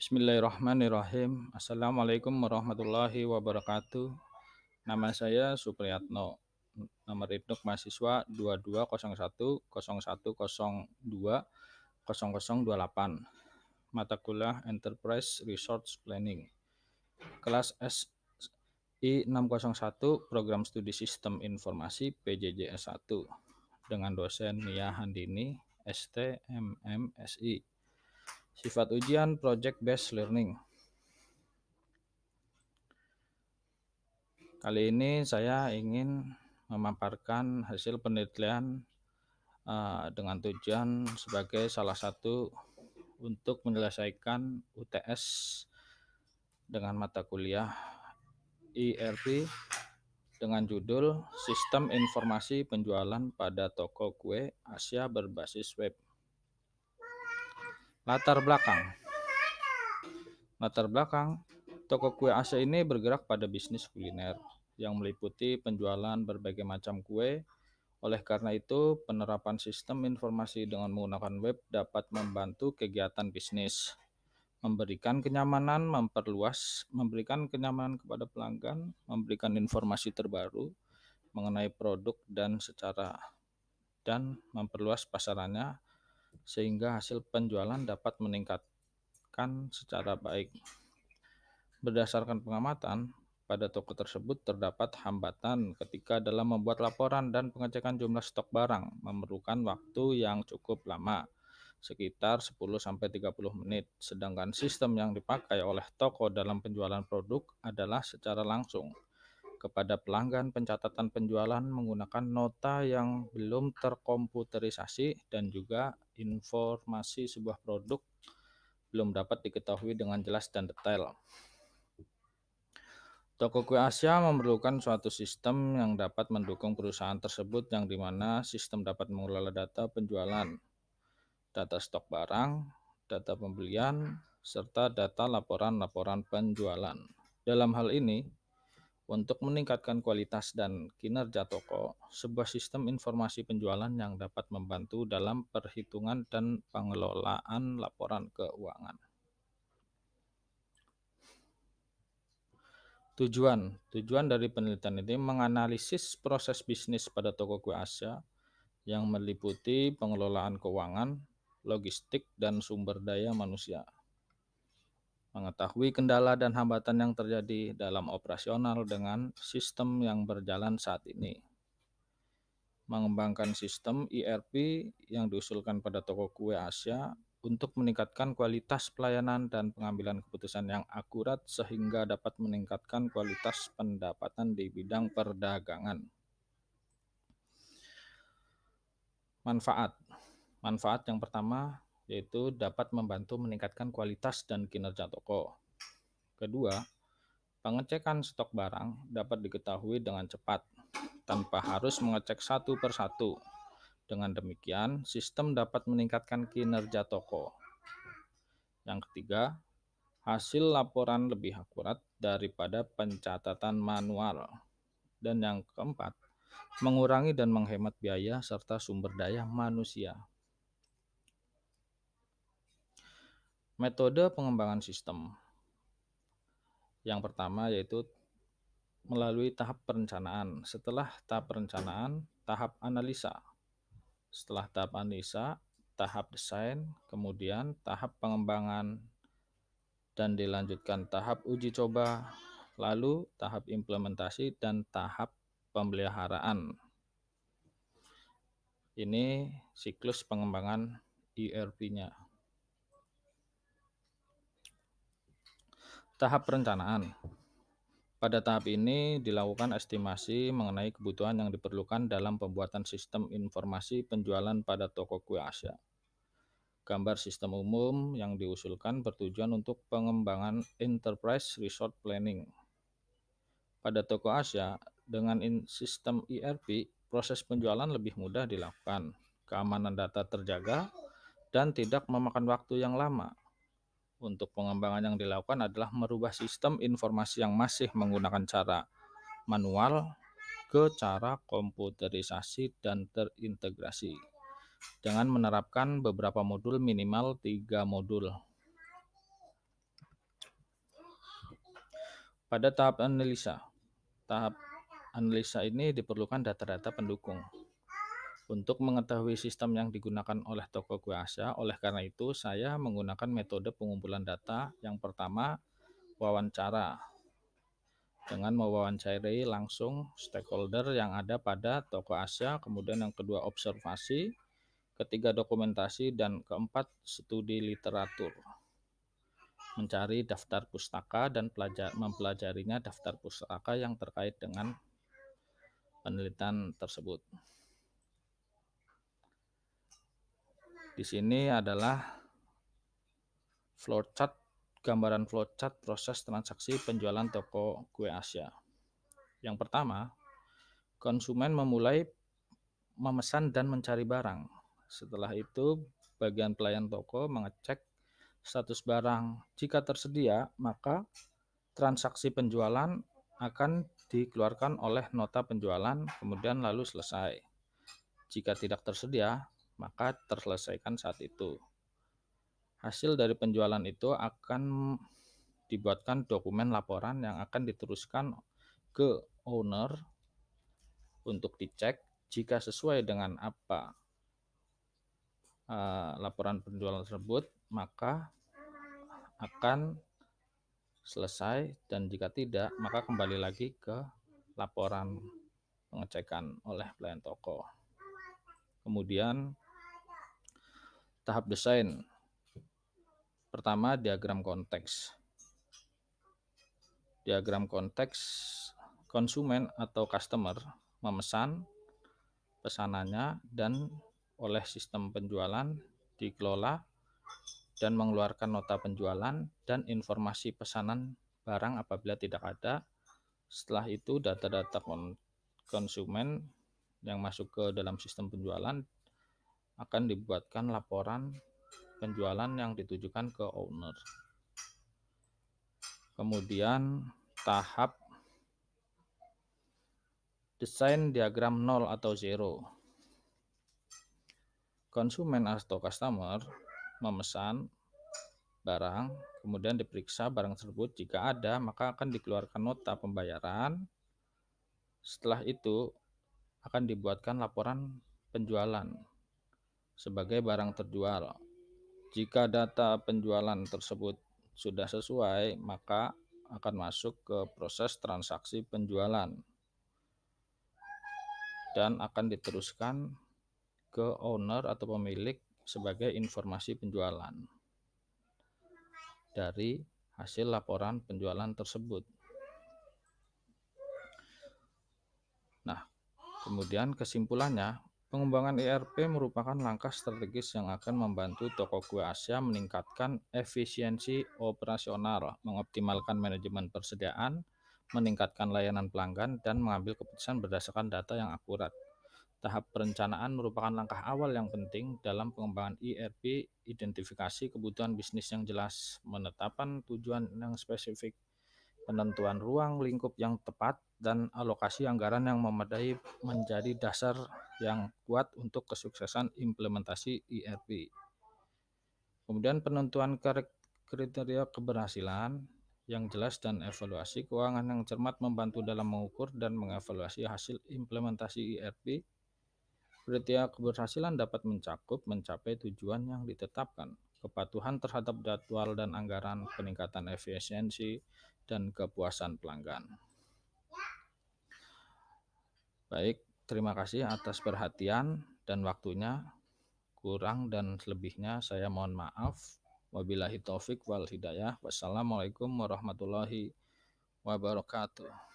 Bismillahirrahmanirrahim. Assalamualaikum warahmatullahi wabarakatuh. Nama saya Supriyatno. Nomor induk mahasiswa 220101020028. Mata kuliah Enterprise Resource Planning. Kelas SI 601 Program Studi Sistem Informasi PJJS1 dengan dosen Nia Handini, ST, MMSI. Sifat ujian Project Based Learning. Kali ini saya ingin memaparkan hasil penelitian dengan tujuan sebagai salah satu untuk menyelesaikan UTS dengan mata kuliah ERP dengan judul Sistem Informasi Penjualan pada Toko Kue Asia Berbasis Web. Latar belakang, toko kue Asia ini bergerak pada bisnis kuliner yang meliputi penjualan berbagai macam kue. Oleh karena itu, penerapan sistem informasi dengan menggunakan web dapat membantu kegiatan bisnis, memberikan kenyamanan kepada pelanggan, memberikan informasi terbaru mengenai produk dan memperluas pasarannya sehingga hasil penjualan dapat meningkatkan secara baik. Berdasarkan pengamatan, pada toko tersebut terdapat hambatan ketika dalam membuat laporan dan pengecekan jumlah stok barang memerlukan waktu yang cukup lama, sekitar 10-30 menit, sedangkan sistem yang dipakai oleh toko dalam penjualan produk adalah secara langsung kepada pelanggan. Pencatatan penjualan menggunakan nota yang belum terkomputerisasi dan juga informasi sebuah produk belum dapat diketahui dengan jelas dan detail. Toko kue Asia memerlukan suatu sistem yang dapat mendukung perusahaan tersebut, yang dimana sistem dapat mengelola data penjualan, data stok barang, data pembelian, serta data laporan-laporan penjualan. Dalam hal ini, untuk meningkatkan kualitas dan kinerja toko, sebuah sistem informasi penjualan yang dapat membantu dalam perhitungan dan pengelolaan laporan keuangan. Tujuan dari penelitian ini menganalisis proses bisnis pada toko kue Asia yang meliputi pengelolaan keuangan, logistik, dan sumber daya manusia. Mengetahui kendala dan hambatan yang terjadi dalam operasional dengan sistem yang berjalan saat ini. Mengembangkan sistem ERP yang diusulkan pada toko kue Asia untuk meningkatkan kualitas pelayanan dan pengambilan keputusan yang akurat sehingga dapat meningkatkan kualitas pendapatan di bidang perdagangan. Manfaat yang pertama yaitu dapat membantu meningkatkan kualitas dan kinerja toko. Kedua, pengecekan stok barang dapat diketahui dengan cepat tanpa harus mengecek satu persatu. Dengan demikian, sistem dapat meningkatkan kinerja toko. Yang ketiga, hasil laporan lebih akurat daripada pencatatan manual. Dan yang keempat, mengurangi dan menghemat biaya serta sumber daya manusia. Metode pengembangan sistem. Yang pertama yaitu melalui tahap perencanaan. Setelah tahap perencanaan, tahap analisa. Setelah tahap analisa, tahap desain, kemudian tahap pengembangan, dan dilanjutkan tahap uji coba, lalu tahap implementasi, dan tahap pemeliharaan. Ini siklus pengembangan ERP-nya. Tahap perencanaan. Pada tahap ini dilakukan estimasi mengenai kebutuhan yang diperlukan dalam pembuatan sistem informasi penjualan pada toko kue Asia. Gambar sistem umum yang diusulkan bertujuan untuk pengembangan Enterprise Resource Planning. Pada toko Asia, dengan sistem ERP, proses penjualan lebih mudah dilakukan, keamanan data terjaga, dan tidak memakan waktu yang lama. Untuk pengembangan yang dilakukan adalah merubah sistem informasi yang masih menggunakan cara manual ke cara komputerisasi dan terintegrasi dengan menerapkan beberapa modul, minimal 3 modul. Pada tahap analisa ini diperlukan data-data pendukung untuk mengetahui sistem yang digunakan oleh toko kue Asia. Oleh karena itu, saya menggunakan metode pengumpulan data. Yang pertama, wawancara, dengan mewawancarai langsung stakeholder yang ada pada toko Asia. Kemudian yang kedua, observasi. Ketiga, dokumentasi. Dan keempat, studi literatur, mencari daftar pustaka dan mempelajarinya daftar pustaka yang terkait dengan penelitian tersebut. Di sini adalah flowchart, gambaran flowchart proses transaksi penjualan toko kue Asia. Yang pertama, konsumen memulai memesan dan mencari barang. Setelah itu, bagian pelayan toko mengecek status barang. Jika tersedia, maka transaksi penjualan akan dikeluarkan oleh nota penjualan, kemudian lalu selesai. Jika tidak tersedia, maka terselesaikan saat itu. Hasil dari penjualan itu akan dibuatkan dokumen laporan yang akan diteruskan ke owner untuk dicek. Jika sesuai dengan apa laporan penjualan tersebut, maka akan selesai, dan jika tidak, maka kembali lagi ke laporan pengecekan oleh pelayan toko. Kemudian tahap desain. Pertama, diagram konteks. Diagram konteks, konsumen atau customer memesan pesanannya dan oleh sistem penjualan dikelola dan mengeluarkan nota penjualan dan informasi pesanan barang apabila tidak ada. Setelah itu, data-data konsumen yang masuk ke dalam sistem penjualan akan dibuatkan laporan penjualan yang ditujukan ke owner. Kemudian tahap desain diagram 0 atau 0. Konsumen atau customer memesan barang, kemudian diperiksa barang tersebut. Jika ada, maka akan dikeluarkan nota pembayaran. Setelah itu akan dibuatkan laporan penjualan sebagai barang terjual. Jika data penjualan tersebut sudah sesuai, maka akan masuk ke proses transaksi penjualan dan akan diteruskan ke owner atau pemilik sebagai informasi penjualan dari hasil laporan penjualan tersebut. Nah, kemudian kesimpulannya, pengembangan ERP merupakan langkah strategis yang akan membantu toko kue Asia meningkatkan efisiensi operasional, mengoptimalkan manajemen persediaan, meningkatkan layanan pelanggan, dan mengambil keputusan berdasarkan data yang akurat. Tahap perencanaan merupakan langkah awal yang penting dalam pengembangan ERP, identifikasi kebutuhan bisnis yang jelas, menetapkan tujuan yang spesifik, penentuan ruang lingkup yang tepat, dan alokasi anggaran yang memadai menjadi dasar yang kuat untuk kesuksesan implementasi ERP. Kemudian penentuan kriteria keberhasilan yang jelas dan evaluasi keuangan yang cermat membantu dalam mengukur dan mengevaluasi hasil implementasi ERP. Kriteria keberhasilan dapat mencapai tujuan yang ditetapkan, kepatuhan terhadap jadwal dan anggaran, peningkatan efisiensi, dan kepuasan pelanggan. Baik, terima kasih atas perhatian dan waktunya. Kurang dan lebihnya saya mohon maaf. Wabillahi taufik wal hidayah. Wassalamualaikum warahmatullahi wabarakatuh.